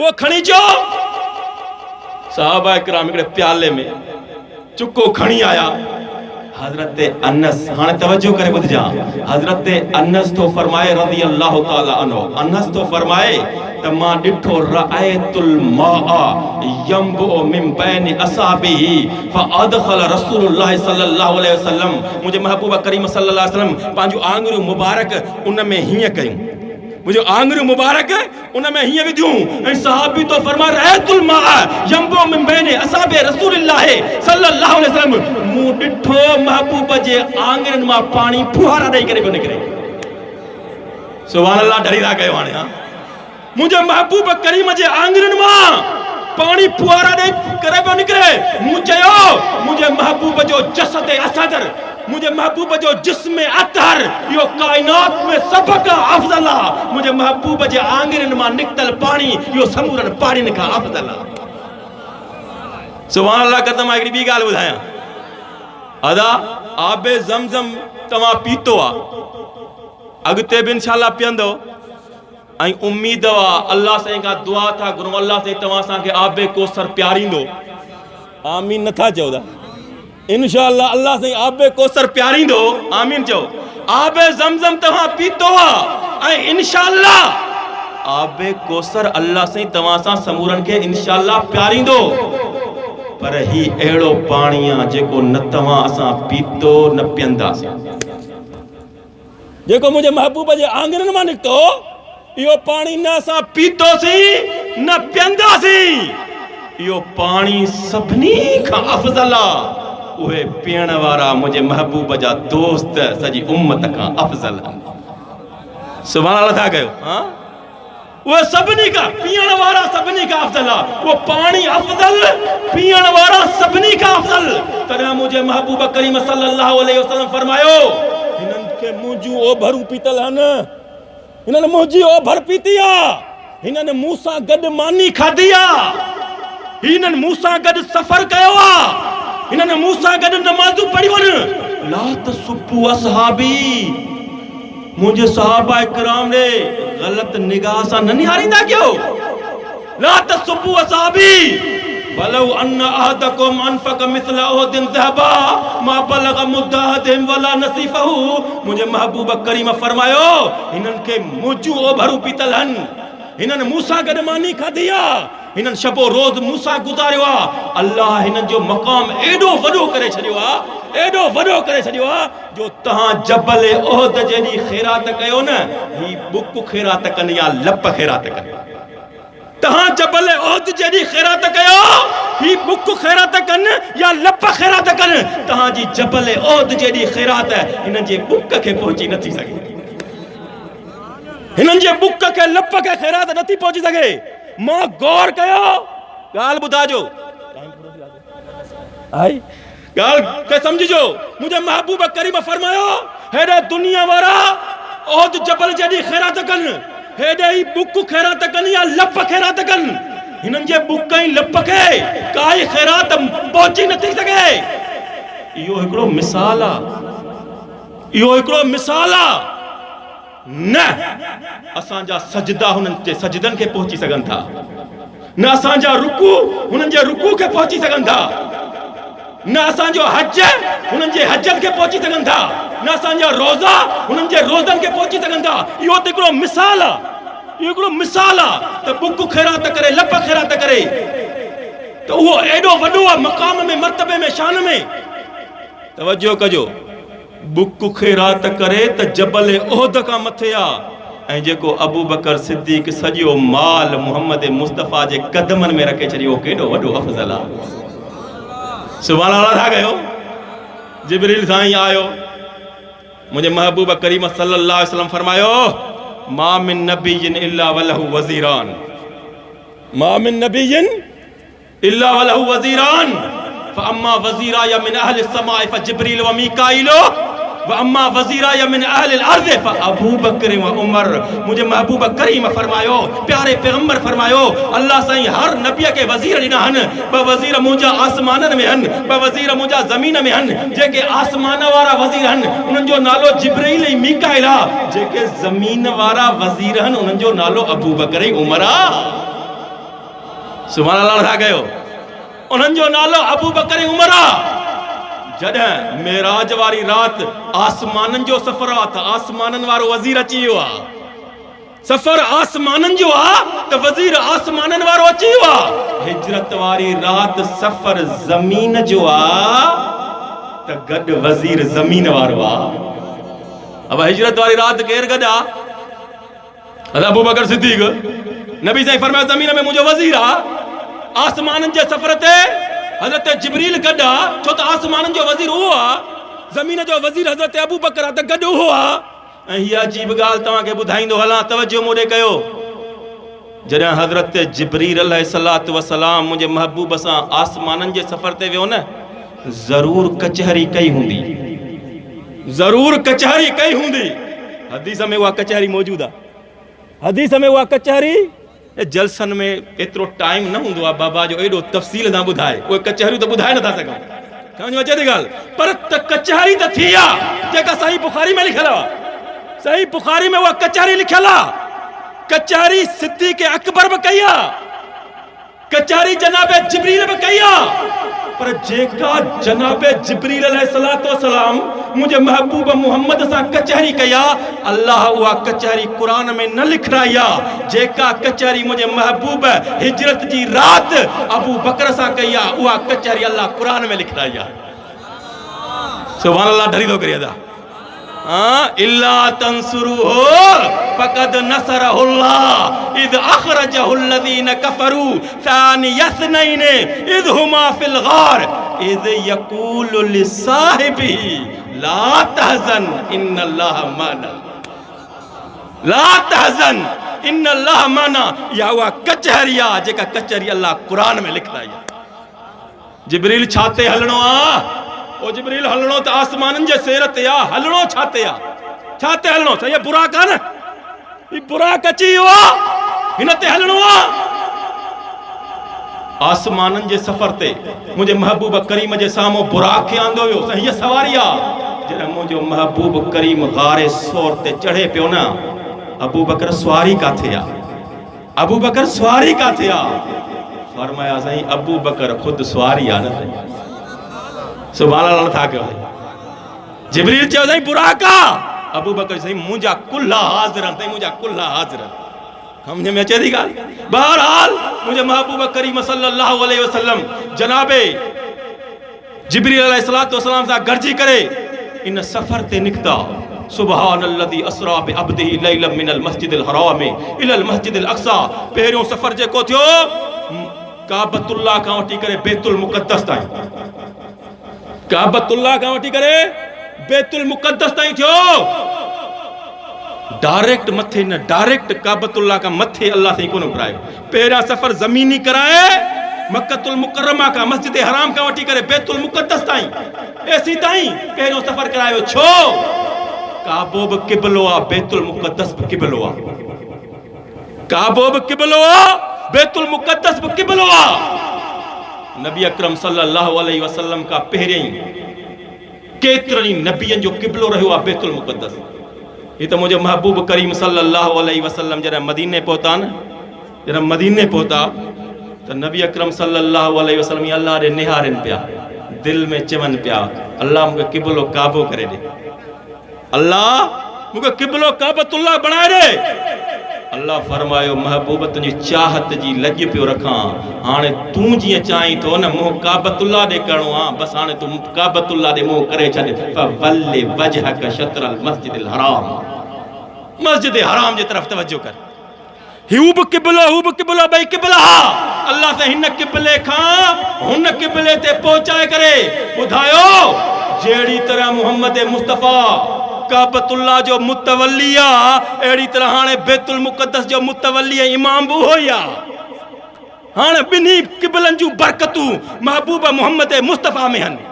वो खणी अचो सहाबा किराम हिकिड़े प्याले में चुको खणी आया हजरत अनस हाणे तवज्जो करे ॿुधजा हजरत अनस तो फरमाए रज़ी अल्लाह ताला अन्हु अनस तो फरमाए त मां ॾिठो रअयतुल माअ यंबु मिन बैन असाबिही फअदखल रसूलुल्लाह सल्लल्लाहु अलैहि वसल्लम मुझे महबूब करीम सल्लल्लाहु अलैहि वसल्लम पंहिंजूं आङुरियूं मुबारक उन में हीअं कयूं मुझे आंगुरियूं मुबारक उन में हीअं विधियूं ऐं सहाबी तो फरमाए रअयतुल माअ यंबु मिन बैन असाबे रसूलुल्लाह सल्लल्लाहु अलैहि वसल्लम मूं ॾिठो महबूब जे आंगुरियुनि मां पाणी फुहारा ॾेई करे पियो निकिरे सुभान अल्लाह डरी था कयो हाणे हा मुझे महबूब करीम जे आंगुरियुनि मां पानी फुहारा ॾेई करे पियो निकिरे मूं चयो मुझे महबूब जो जसद असदर मुझे महबूब जो जिस्म अतहर यो कायनात में सब का अफजल आहे मुझे महबूब जे आंगुरियुनि मां निकतल पाणी यो समूरनि पाणियुनि खां अफजल आहे सुभान अल्लाह कहता मां हिकिड़ी ॿी ॻाल्हि ॿुधायां अदा आबे ज़मज़म तव्हां पीतो आहे अॻिते बि इंशाअल्लाह पीअंदो ऐं उम्मीद आहे अल्लाह साईं खां दुआ था घुरूं अल्लाह साईं तव्हां असांखे आबे कौसर प्यारींदो आमीन नथा चओ था इंशाअल्लाह अल्लाह साईं आबे कौसर प्यारींदो आमीन चओ आबे ज़मज़म तव्हां पीतो आहे ऐं इंशाअल्लाह आबे कौसर अल्लाह साईं तव्हां सां समूरनि खे इंशाअल्लाह प्यारींदो पर ही अहिड़ो पाणी आहे जेको न तव्हां असां पीतो न पीअंदासीं जेको मुंहिंजे महबूब जे आंगुरियुनि मां निकितो इहो पाणी न असां पीतोसीं न पीअंदासीं इहो पाणी सभिनी खां अफ़ज़ल आहे उहे पीअण वारा मुंहिंजे महबूब जा दोस्त सॼी उम्मत खां अफ़ज़ल आहिनि सुभान अल्लाह था कयो हा उहे सभिनी खां पीअण वारा सभिनी खां अफ़ज़ल आहे उहो पाणी अफ़ज़ल पीअण वारा सभिनी खां अफ़ज़ल तॾहिं मुंहिंजे महबूब करीम सल्लल्लाहु अलैहि वसल्लम फरमायो हिननि इन्होंने मुंहिंजूं ओभरूं पीतल आहिनि, इन्होंने मुंहिंजी ओभर पीती आहे, इन्होंने मूं सां गॾु मानी खाधी आहे, इन्होंने मूं सां गॾु सफ़र कयो आहे, इन्होंने मूं सां गॾु नमाज़ूं पढ़ियूं आहिनि। ला तसुब्बू असहाबी, मुझे सहाबा इकराम ने गलत निगाह से न निहारींदा क्यों? ला तसुब्बू असहाबी वलौ अन्न अहदकुम अनफक मिस्ल उहदिन ज़हबा मा बलग मुद्दाहदिम वला नसीफहु। मुझे महबूब करीम फरमायो इन्हनि खे मुंहिंजूं ओभरूं पीतल आहिनि, इन्हनि मूं सां गॾु मानी खाधी आहे, इन्हनि शबो रोज़ मूं सां गुज़ारियो आहे। अल्लाह हिननि जो मक़ाम एॾो वॾो करे छॾियो आहे, एॾो वॾो करे छॾियो आहे जो तव्हां जबल उहद जेॾी ख़ैरात कयो न, ही बुक ख़ैरात कनि या लप ख़ैरात कनि। तव्हां जबल उहद जेॾी ख़ैरात कयो, ही बुक ख़ैरात कनि या लप ख़ैरात कनि। तव्हांजी जबल उहद जेॾी ख़ैरात हिननि जे बुक खे पहुची नथी सघे, हिननि जे बुक खे लप खे ख़ैरात नथी पहुची सघे। मां गौर कयो, ॻाल्हि ॿुधाइजो, आई ॻाल्हि खे सम्झिजो। मुंहिंजे महबूब करीम फरमायो हेॾे दुनिया वारा उहद जबल जेॾी ख़ैरात कनि, हेॾे ही बुक ख़ैरात कनि या लप ख़ैरात कनि। हिननि जे बुक ऐं लप खे काई ख़ैरात पहुची नथी सघे। इहो हिकिड़ो मिसाल आहे, इहो हिकिड़ो मिसाल आहे। न असांजा सजदा हुननि जे सजदनि खे पहुची सघनि था, न असांजा रुकू हुननि जे रुकू खे पहुची सघनि था, न असांजो हज हुननि जे हजनि खे पहुची सघनि था, न असांजा रोज़ा हुननि जे रोज़नि खे पहुची सघनि था। इहो त हिकिड़ो मिसाल आहे, इहो हिकिड़ो मिसाल आहे त बुक ख़ैरात करे, लप ख़ैरात करे, त उहो एॾो वॾो आहे मक़ाम में, मर्तबे में, शान में। तवजो कजो, बुक ख़ैरात करे त जबल उहद खां मथे आहे, ऐं जेको अबू बकर सिद्दीक़ सॼो माल मुहम्मद मुस्तफ़ा जे क़दमनि में रखे छॾियो, केॾो वॾो अफ़ज़ल आहे। सुभान अल्लाह था कयो। जिब्रील साईं आयो, मुंहिंजे महबूब करीम सल्लल्लाहु अलैहि वसल्लम फरमायो मा मिन नबिय्यिन इल्ला वलहु वज़ीरान, मा मिन नबिय्यिन इल्ला वलहु वज़ीरान फअम्मा वज़ीराय मिन अहलि समाए फजिब्रील व मीकाईल व अम्मा वज़ीराय मिन अहलि अर्ज़ फअबू बकर व उमर। मुझे महबूब करीम फरमायो, प्यारे पैगंबर फरमायो, अल्लाह साईं हर नबीअ खे वज़ीर ॾिना आहिनि। ॿ वज़ीर मुंहिंजा आसमाननि में आहिनि, ॿ वज़ीर मुंहिंजा ज़मीन में आहिनि। जेके आसमान वारा वज़ीर आहिनि उन्हनि जो नालो जिब्रील ऐं मीकाईल आहे, जेके ज़मीन वारा वज़ीर आहिनि उन्हनि जो नालो अबू बकर ऐं उमर आहे। सुभान अल्लाह था कयो, उन्हनि जो नालो अबू बकर ऐं उमर आहे। जॾहिं मेराज वारी रात आसमाननि जो सफ़र आहे त आसमाननि वारो वज़ीर अची वियो आहे। सफ़र आसमाननि जो आहे त वज़ीर आसमाननि वारो अची वियो आहे। हिजरत वारी रात सफ़र ज़मीन जो आहे त गॾु वज़ीर ज़मीन वारो आहे। अब हिजरत वारी रात केरु गॾु आहे? अबू बकर सिद्दीक़। नबी साईं फरमाया ज़मीन में मुंहिंजो वज़ीर आहे, आसमाननि जे सफ़र ते हज़रत जिब्रील गॾु आहे, छो त आसमाननि जो वज़ीर उहो आहे, ज़मीन जो वज़ीर हज़रत अबू बकर आहे, त गॾु उहो आहे। ऐं हीअ अजीब ॻाल्हि तव्हांखे ॿुधाईंदो हलां, तवजो मूं ॾे कयो। जॾहिं हज़रत जिब्रील अलैहिस्सलातु वस्सलाम मुंहिंजे महबूब सां आसमाननि जे सफ़र ते वियो न, ज़रूर कचहरी कई हूंदी, ज़रूर कचहरी कई हूंदी। हदीस में उहा कचहरी मौजूदु आहे, हदीस में उहा कचहरी। जलसन में एतिरो टाइम न हूंदो आहे बाबा जो एॾो तफ़सील सां ॿुधाए, उहे कचहरियूं त ॿुधाए नथा सघूं, सम्झ में अचे थी ॻाल्हि। पर त कचहरी त थी आहे जेका सही बुखारी में लिखियल आहे, सही बुखारी में उहा कचहरी लिखियल आहे। कचहरी सिद्दीक़ अकबर बि कई आहे, कचहरी जनाब जिब्रील बि कई आहे, पर जेका जनाब जिब्रील अलैहिस्सलातु वस्सलाम मुझे महबूब मुहम्मद सां कचहरी कया, अल्लाह उहा कचहरी कुरान में न लिखराई आहे। जेका कचहरी मुझे महबूब हिजरत जी रात अबू बकर सां कई आहे, उहा कचहरी अल्लाह कुरान में लिखराई आहे। सुभान अल्लाह, ढरी थो करे अदा। इल्ला तंसुरुहु फक़द नसरहुल्लाह इद अखरजहुल्लज़ीन कफरू सानियस्नैन इद हुमा फिल गार इद यक़ूलु लिसाहिबिही ला तहज़न इन्नल्लाह माना, ला तहज़न इन्नल्लाह माना। या उहा कचहरी आहे जेका कचहरी अल्लाह कुरान में लिखराई आहे। जिब्रील छाते हलणो आहे? ओ जिब्रील हलणो त आसमाननि जे सेर ते आहे, हलणो छाते आहे? छा ते हलणो साईं बुराक आहे न ही बुराक अची वियो आहे हिन ते हलणो आहे आसमाननि जे सफ़र ते मुंहिंजे महबूब करीम जे साम्हूं बुराक खे आंदो वियो साईं हीअ सवारी आहे जॾहिं मुंहिंजो महबूब करीम गारे सोर ते चढ़े पियो न अबू बकर सवारी काथे आहे अबू बकर सवारी काथे आहे फरमाया साईं अबू बकर खुद सवारी आहे न साईं सुभान अल्लाह नथा कयो जिब्रील चयो साईं बुराक आहे अबू बकर साईं मुंहिंजा कुल्हा हाज़िर आहिनि साईं मुंहिंजा कुल्हा हाज़िर आहिनि समझ में अचे थी ॻाल्हि बहरहाल मुंहिंजे महबूब करीम सल्लल्लाहु अलैहि वसल्लम जनाबे जिब्रील अलैहिस्सलातु वस्सलाम सां गॾिजी करे इन सफ़र ते निकिता सुबहानल्लज़ी अस्रा बिअब्दिही लैलन मिनल मस्जिदिल हराम इलल मस्जिदिल अक़सा पहिरियों सफ़र जेको थियो काबतुल्लाह खां वठी करे बैतुल मुक़द्दस ताईं काबतुल्लाह खां वठी करे बैतुल मुक़द्दस ताईं थियो डायरेक्ट मथे न डायरेक्ट काबतुल्लाह का मथे अल्लाह से कोन करायो पहिरियां सफ़र ज़मीनी कराए मक्कतुल मुकर्रमा का मस्जिद हराम का वठी करे बैतुल मुक़द्दस ताईं एसी ताईं पहिरियों सफ़र करायो छो काबो बि क़िबलो आहे बैतुल मुक़द्दस बि क़िबलो आहे काबो बि क़िबलो आहे बैतुल मुक़द्दस बि क़िबलो आहे नबी अकरम सल्लल्लाहु अलैहि वसल्लम का पहिरियों केतिरनि नबियनि जो क़िबलो रहियो आहे बैतुल मुक़द्दस ये तो मुझे महबूब करीम सल्लल्लाहु अलैहि वसल्लम जरा मदीने पहुता न जरा मदीने पहुता तो नबी अकरम सल्लल्लाहु अलैहि वसल्लम अल्लाह रे निहारन पिया दिल में चवन पिया अल्लाह मुझे किबलो काबो करे दे अल्लाह मुझे किबलो काबतुल्लाह बनाए दे अल्लाह फरमायो महबूब तुझी चाहत जी लज पियो रखा हाने तू जी चाही तो न मुंह काबतुल्लाह दे करणो आ बस हाने तू काबतुल्लाह दे मुंह करे छॾ फवल्लि वजहक शत्रल मस्जिदिल हराम मस्जिद हराम जे तरफ तवज्जो कर हू बि क़िबलो भई क़िबला अल्लाह से हिन क़िबले खां हुन क़िबले ते पहुचाए करे ॿुधायो जहिड़ी तरह मुहम्मद मुस्तफ़ा काबतुल्लाह जो मुतवल्ली आहे अहिड़ी तरह हाणे बैतुल मुक़द्दस जो मुतवल्ली इमाम बि उहो ई आहे हाणे ॿिन्ही क़िबलनि जूं बरकतूं महबूब मुहम्मद मुस्तफ़ा में आहिनि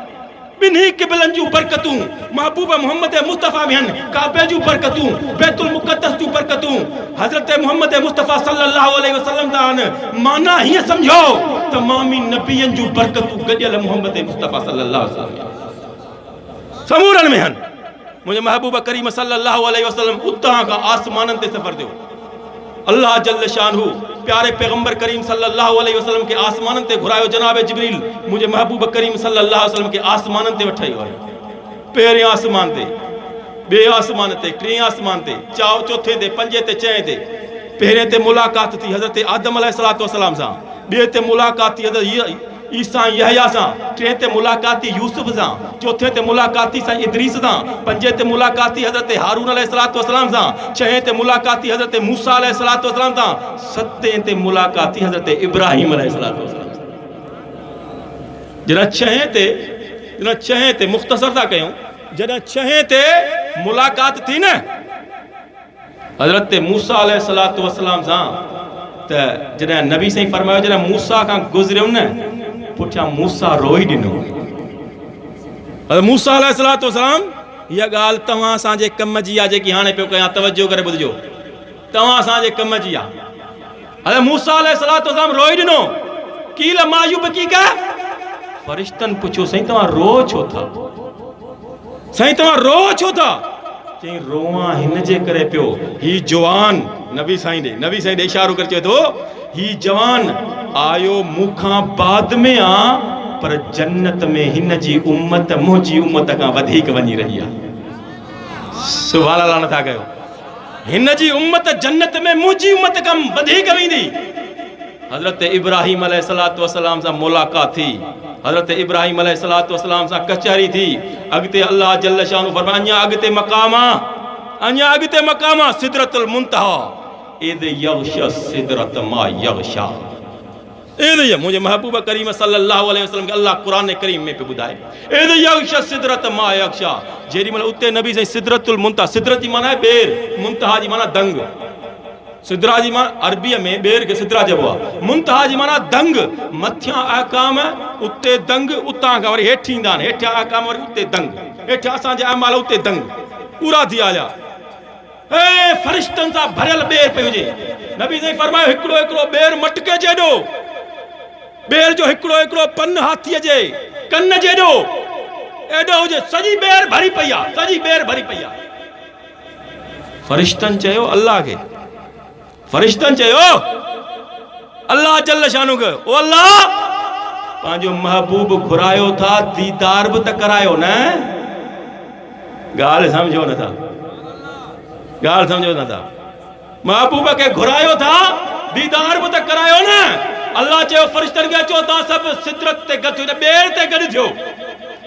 ॿिन्ही क़िबलनि जूं बरकतूं महबूब मुहम्मद मुस्तफ़ा में आहिनि काबे जूं बरकतूं बैतुल मुक़द्दस जूं बरकतूं हज़रत मुहम्मद मुस्तफ़ा सल्लल्लाहु अलैहि वसल्लम दा आहिनि माना हीअं सम्झो तमामी नबियनि जूं बरकतूं गॾियल मुहम्मद मुस्तफ़ा सल्लल्लाहु अलैहि वसल्लम समूरनि में आहिनि मुझे महबूब करीम सल्लल्लाहु अलैहि वसल्लम उतां का आसमानन ते सफर दियो अल्लाह जल्ल शानहू प्यारे पैगंबर करीम सल्लल्लाहु अलैहि वसल्लम के आसमानन ते घुरायो जनाब जिब्रील मुझे महबूब करीम सल्लल्लाहु अलैहि वसल्लम के आसमानन ते वठाई आयो पहिरें आसमान ते बे आसमान ते टे आसमान ते चौथे ते पंजे ते छहें ते पहिरें ते मुलाकात थी हज़रत आदम अलैहिस्सलातु वस्सलाम सां ॿिए ते मुलाकात थी हज़रत ईसा यहया सां टे ते मुलाकात थी यूसुफ सां चौथे ते मुलाकात थी साईं इदरीस सां पंजे ते मुलाकात थी हज़रत हारून अलैहिस्सलातु वस्सलाम सां छहें ते मुलाकात थी हज़रत मूसा अलैहिस्सलातु वस्सलाम सां सतें ते मुलाकात थी हज़रत इब्राहिम अलैहिस्सलातु वस्सलाम सां जॾहिं छहें ते मुख़्तसर था कयूं जॾहिं छहें ते मुलाकात थी न हज़रत मूसा अलैहिस्सलातु वस्सलाम सां त जॾहिं नबी साईं फरमायो जॾहिं मूसा खां गुज़रियो न पुठियां मूसा रोई ॾिनो मूसा अलैहिस्सलातु वस्सलाम हीअ ॻाल्हि तव्हां असांजे कम जी आहे जेकी हाणे पियो कयां तवज्जो करे ॿुधिजो तव्हां असांजे कम जी आहे हज़रत मूसा अलैहिस्सलातु वस्सलाम रोई ॾिनो कील मायूब की का फरिश्तनि पुछियो साईं तव्हां रो छो था साईं तव्हां रो छो था चई रोवां हिन जे करे पियो ही जवान नबी साईं ॾे इशारो करे चए थो ही जवान आयो मूंखां बाद में आ पर जन्नत में हिन जी उम्मत मुंहिंजी उम्मत खां वधीक वञी रही आहे सुभान अल्लाह नथा कयो हिन जी उम्मत जन्नत में मुंहिंजी उम्मत खां वधीक वेंदी हज़रत इब्राहिम अलैहिस्सलातु वस्सलाम सां मुलाकात थी हज़रत इब्राहिम अलैहिस्सलातु वस्सलाम सां कचहरी थी अॻिते अल्लाह जल्ल शानु फरमाया अञा अॻिते मक़ाम आहे सिदरतुल मुंतहा इद यग़शा सिदरत मा यग़शा मुझे महबूब करीम सल्लल्लाहु अलैहि वसल्लम के अल्लाह कुरान करीम में पे बुधाए इद यग़शा सिदरत मा यग़शा जेडी मतलब उते नबी से सिदरतुल मुंतहा सिदरत जी माना है बेर मुंतहा जी माना दंग सिदरा जी माना अरबी में बेर के सिदरा जबो मुंतहा जी माना दंग मथिया अहकाम उते दंग उतां का वरी हेठींदा हेठिया अहकाम वरी उते दंग हेठिया असां जे अमाल उते दंग पूरा थी आया ए फरिश्तन सां भरियल ॿेर पे हुजे। नबी साईं फरमायो हिकिड़ो हिकिड़ो ॿेर मटके जेॾो, ॿेर जो हिकिड़ो हिकिड़ो पन हाथीअ जे कन जेॾो एॾो हुजे, सॼी ॿेर भरी पई आहे, सॼी ॿेर भरी पई आहे। फरिश्तन चयो अल्लाह खे, फरिश्तन चयो अल्लाह जल्ल शानु खे, ओ अल्लाह पंहिंजो महबूब घुरायो था, दीदार बि त करायो न। ॻाल्हि सम्झो नथा, ॻाल्हि सम्झो नथा। महबूब खे घुरायो था, दीदार बि त करायो न। अल्लाह चयो फरिश्तन खे अचो तव्हां सभु सिदरत ते गॾु थियो, ॿेर ते गॾु थियो,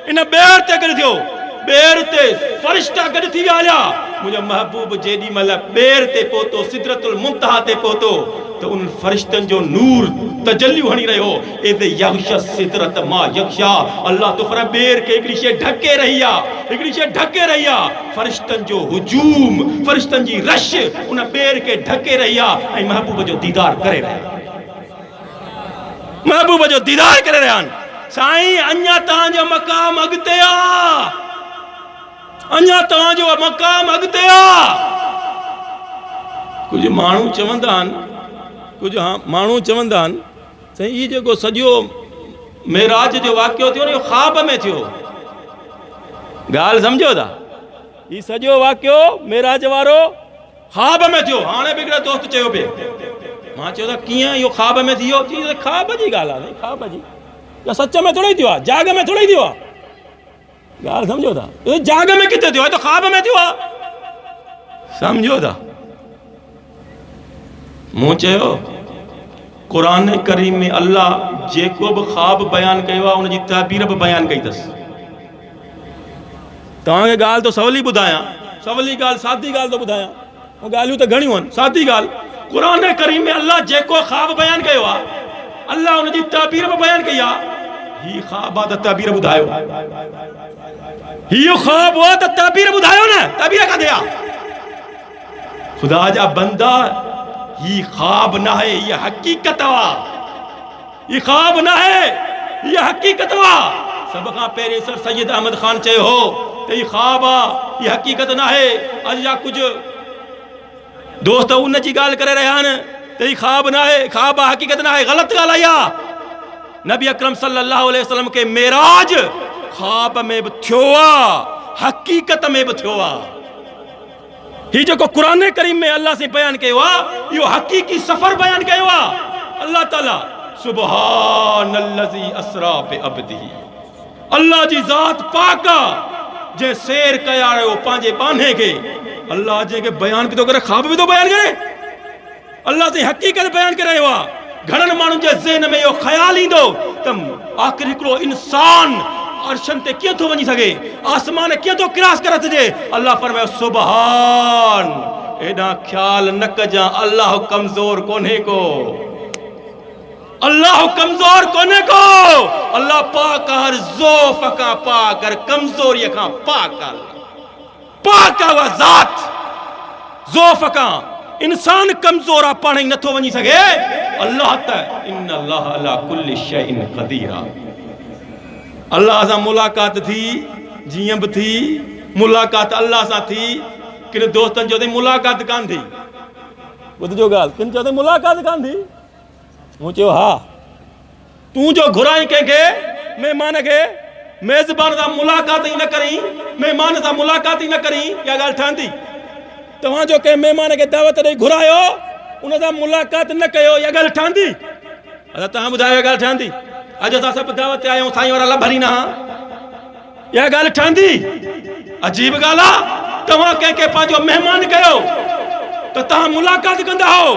इन ॿेर ते गॾु थियो। ॿेर ते फरिश्ता गॾु थी विया हलिया। मुंहिंजो महबूब जेॾी महिल ॿेर ते पहुतो, सिदरतुल मुंतहा ते पहुतो, तो उन फरिश्तन जो नूर तजल्ली हणी रहियो। इद यग़शा सिदरत मा यग़शा, अल्लाह तो फरमाए ॿेर खे हिकिड़ी शइ ढके रही आहे, हिकिड़ी शइ ढके रही आहे। फरिश्तन जो हुजूम, फरिश्तन जी रश उन ॿेर खे ढके रही आहे ऐं महबूब जो दीदार करे रहिया, महबूब जो दीदार करे रहिया आहिनि। साईं अञा तव्हांजो मक़ाम अॻिते आहे, अञा तव्हांजो मक़ाम अॻिते आहे। कुझु माण्हू चवंदा आहिनि, कुझु माण्हू चवंदा आहिनि साईं ही जेको सॼो मेराज जो वाक़ियो थियो न, इहो ख़्वाब में थियो। ॻाल्हि सम्झो था, ही सॼो वाक़ियो मेराज वारो ख़्वाब में थियो। हाणे बि हिकिड़ो दोस्त चयो पिए, मां चयो था कीअं इहो ख़्वाब में थियो? चई ख़्वाब जी ॻाल्हि आहे, ख़्वाब जी, या सच में थोड़ी थियो आहे, जाग में थोड़ी थियो आहे। ॻाल्हि सम्झो था, जाग में किथे थियो आहे, तो ख़्वाब में थियो आहे, सम्झो था। मूं चयो क़ुरान करीम में अल्लाह जेको बि ख़्वाब बयान कयो आहे उनजी ताबीर बि बयान कई अथसि। तव्हांखे ॻाल्हि तो सवली ॿुधायां, सवली ॻाल्हि, सादी ॻाल्हि तो ॿुधायां, ॻाल्हियूं त घणियूं आहिनि, सादी ॻाल्हि। क़ुरान करीम में अल्लाह जेको ख़्वाब बयान कयो आहे, अल्लाह उनजी ताबीर बि बयान कई आहे। ही ख़्वाब आहे त ताबीर ॿुधायो, हीउ ख़्वाब हो त ताबीर ॿुधायो न, ताबीर काथे आहे? खुदा जा बंदा, ही ख़्वाब न है, ये हकीकत आहे, ये ख़्वाब न है, ये हकीकत आहे। सब खां पहिरीं सर सैयद अहमद ख़ान चयो हो त ही ख़्वाब आहे, ये हकीकत न है। अॼु जा कुझु दोस्त उन जी ॻाल्हि करे रहिया आहिनि त ही ख़्वाब न है, ख़्वाब आहे, हकीकत न है। ग़लति ॻाल्हि आहे। नबी अकरम सल्लल्लाहु अलैहि वसल्लम के मेराज ख़्वाब में बि थियो आहे, हकीकत में बि थियो आहे। ही जेको क़ुरान करीम में अल्लाह से बयान कयो आहे, इहो हकीकी सफ़र बयान कयो आहे। अल्लाह ताला सुबहानल्लज़ी अस्रा बि अब्दिही, अल्लाह जी ज़ात पाक आहे जे सैर कया रहियो पंहिंजे बाने खे। अल्लाह जंहिंखे बयान बि थो करे, ख़्वाब बि थो बयान करे, अल्लाह से हकीकत बयान करे रहियो आहे। घणनि माण्हुनि जे ज़हन में इहो ख़्याल ईंदो त आख़िर हिकिड़ो इंसान अर्शन ते कीअं थो वञी सघे, आसमान कीअं थो क्रॉस करे सघे। अल्लाह फरमायो सुबहान, एॾा ख्याल न कजां, अल्लाह कमज़ोर कोन्हे को, अल्लाह कमज़ोर कोन्हे को। अल्लाह पाक हर ज़ौफ़ खां पाक, हर कमज़ोरीअ खां पाक, पाक आहे उहा ज़ात ज़ौफ़ खां। इंसान कमज़ोर आहे, पाण ई नथो वञी सघे। अल्लाह त इन्नल्लाह अला कुल्लि शैइन क़दीर आहे। अल्लाह सां मुलाक़ात थी, जीअं बि थी मुलाक़ात अल्लाह सां थी। किन दोस्तनि चयो अथई मुलाक़ात कान थी, ॿुधिजो ॻाल्हि, किन चयो अथई मुलाक़ात कान थी। मूं चयो हा, तूं जो घुराई कंहिंखे, महिमान खे, मेज़बान सां मुलाक़ात ई न करी, महिमान सां मुलाक़ात ई न करी, इहा ॻाल्हि ठहंदी? तव्हां जो कंहिं महिमान खे दावत ॾेई घुरायो, उन सां मुलाक़ात न कयो, इहा ॻाल्हि ठहंदी? असां तव्हां ॿुधायो इहा ॻाल्हि ठहंदी? अॼु असां सभु दावत ते आहियूं, साईं वारा लभरी न, इहा ॻाल्हि ठहंदी? अजीब ॻाल्हि आहे। तव्हां कंहिंखे पंहिंजो महिमान कयो त तव्हां मुलाक़ात कंदा हो,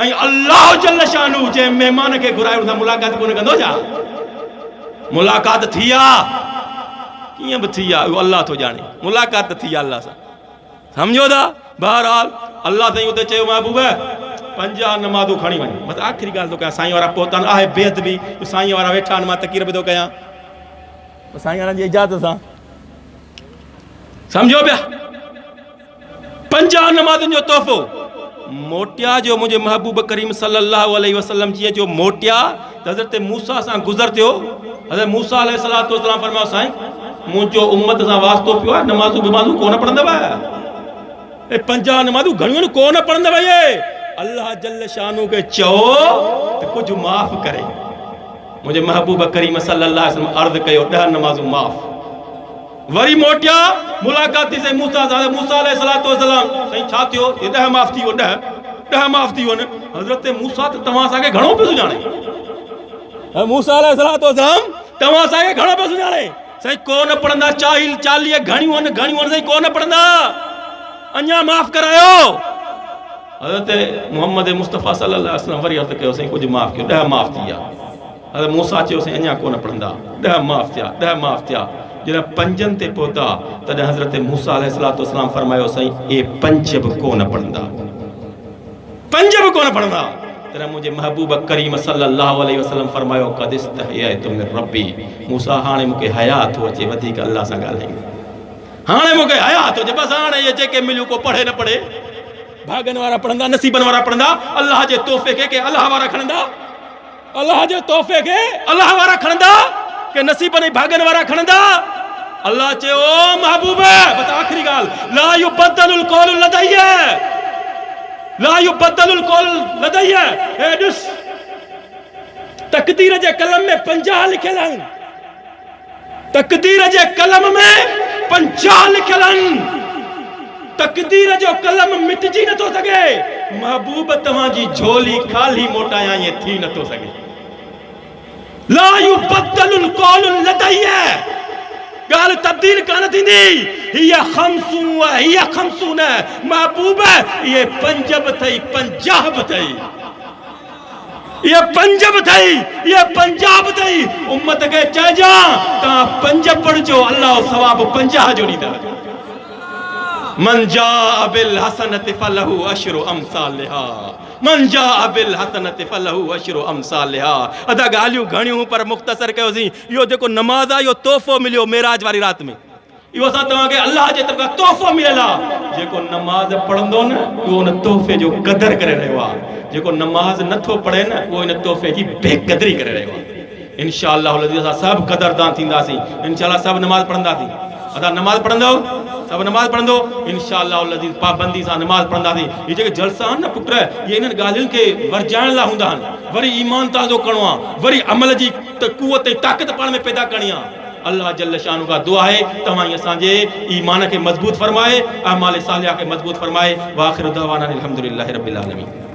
ऐं अल्लाह जल्ल शानू जे महिमान खे घुरायो उन सां मुलाक़ात कोन कंदो छा? मुलाक़ात थी आहे, कीअं बि थी आहे, उहो अल्लाह थो ॼाणे। मुलाक़ात थी आहे अल्लाह सां, सम्झो था? बहरहाल अल्लाह साईं उते चयो महबूब 50 नमाज़ूं खणी वञ। बसि आख़िरी ॻाल्हि थो कयां, साईं वारा पहुता आहे बेअदबी, साईं वारा वेठा आहिनि, मां तकीर बि थो कयां साईं वारनि जी इजाज़त सां, सम्झो पिया? 50 नमाज़ुनि जो तोहफ़ो मोटिया जो मुंहिंजे महबूब करीम सल्लल्लाहु अलैहि वसल्लम जीअं जो मोटिया त हज़रत मूसा सां गुज़र थियो। हज़रत मूसा अलैहिस्सलातु वस्सलाम फरमायो साईं मुंहिंजो उम्मत सां वास्तो पियो आहे, नमाज़ूं बिमाज़ूं कोन पढ़ंदव? ए 50 नमाज़ूं घणियूं कोन पढ़ंदा भई अल्लाह जल्ल शानू के चओ तो कुछ माफ़ करे। मुझे महबूब करीम सल्लल्लाहु अलैहि वसल्लम अर्ज़ कयो 10 नमाज़ूं माफ़। वरी मोटिया मुलाकात थी से मूसा अलैहिस्सलातु वस्सलाम सही छा थियो ये 10 माफ़ थी 10 माफ़ थी वन। हज़रत मूसा तो तव्हां असांखे घणो पियो सुञाणे। मूसा अलैहिस्सलातु वस्सलाम तव्हां असांखे घणो पियो सुञाणे। सही कोन पढ़ंदा 40 घणियूं सही कोन पढ़ंदा अञा माफ़ करायो। हज़रत मोहम्मद मुस्तफ़ा सल्लल्लाहु अलैहि वसल्लम वरी अर्ज़ कयो सही कुछ माफ़ कयो 10 माफ़ थी विया। हज़रत मूसा चयो सही अञा कोन पढ़ंदा 10 माफ़ थिया जॾहिं 5 ते पहुता तॾहिं हज़रत मूसा अलैहिस्सलातु वस्सलाम फरमायो सही ए 5 बि कोन पढ़ंदा तॾहिं मुंहिंजे महबूब करीम सल्लल्लाहु अलैहि वसल्लम फरमायो क़द इस्तहयैतु मिन रब्बी मूसा हाणे मूंखे हया थो अचे वधीक अल्लाह सां ॻाल्हाईंदो। हाणे मूंखे हया थो अचे बसि हाणे इहे जेके मिलियूं को पढ़े न पढ़े भागन वारा पढ़ंदा नसीबन वारा पढ़ंदा अल्लाह जे तोहफ़े के अल्लाह वारा खणंदा अल्लाह जे तोहफ़े के अल्लाह वारा खणंदा के नसीबन ऐं भागन वारा खणंदा। अल्लाह चयो ओ महबूब बस आखिरी ॻाल्हि ला युबद्दलुल क़ौलु लदैया हे ॾिस तक़दीर जे कलम में 50 लिखियल आहिनि। तक़दीर जे कलम में 50 लिखियल आहिनि। तक़दीर जो कलम मिटजी नथो सघे। महबूब तव्हांजी झोली खाली मोटाया ये थी नथो सघे। ला युबद्दलुल क़ौलु लदैया गाल तब्दील कान थींदी हिया खमसून महबूब ये 5 बि थई 50 बि थई ये 5 बि थई ये 50 बि थई। उम्मत के चइजा तव्हां 5 पढ़जो अल्लाह सवाब 50 जो ॾींदा। मन जाअ बिल हसनति फलहु अशरु अमसालिहा मन जाअ बिल हसनति फलहु अशरु अमसालिहा। अदा ॻाल्हियूं घणियूं पर मुख़्तसर कयोसीं। इहो जेको नमाज़ आहे इहो तोहफ़ो मिलियो मेराज वारी राति में। इहो असां तव्हांखे अल्लाह जे तरफ़ां तोहफ़ो मिलियल आहे। जेको नमाज़ पढ़ंदो न उहो उन तोहफ़े जो क़दर करे रहियो आहे। जेको नमाज़ नथो पढ़े न उहो इन तोहफ़े जी बेक़दरी करे रहियो आहे। इंशाअल्लाह असां सभु क़दरदान थींदासीं। इंशाअल्लाह सभु नमाज़ पढ़ंदासीं। अदा नमाज़ पढ़ंदो सब नमाज पढ़ंदो इंशाअल्लाह अज़ीज़ पाबंदी सां नमाज पढ़ंदासीं। ये जेके जलसा आहिनि न पुट ये इन्हनि ॻाल्हियुनि खे वरजाइण लाइ हूंदा आहिनि। वरी ईमान ताज़ो करिणो आहे वरी अमल जी क़ुवत ताक़त पाण में पैदा करणी आहे। अल्लाह जल्ल शानू का दुआ है तव्हां असांजे ईमान खे मज़बूत फरमाए अमाल सालिहा खे मज़बूत फरमाए। वाखिर दअवाना अल्हम्दुलिल्लाहि रब्बिल आलमीन।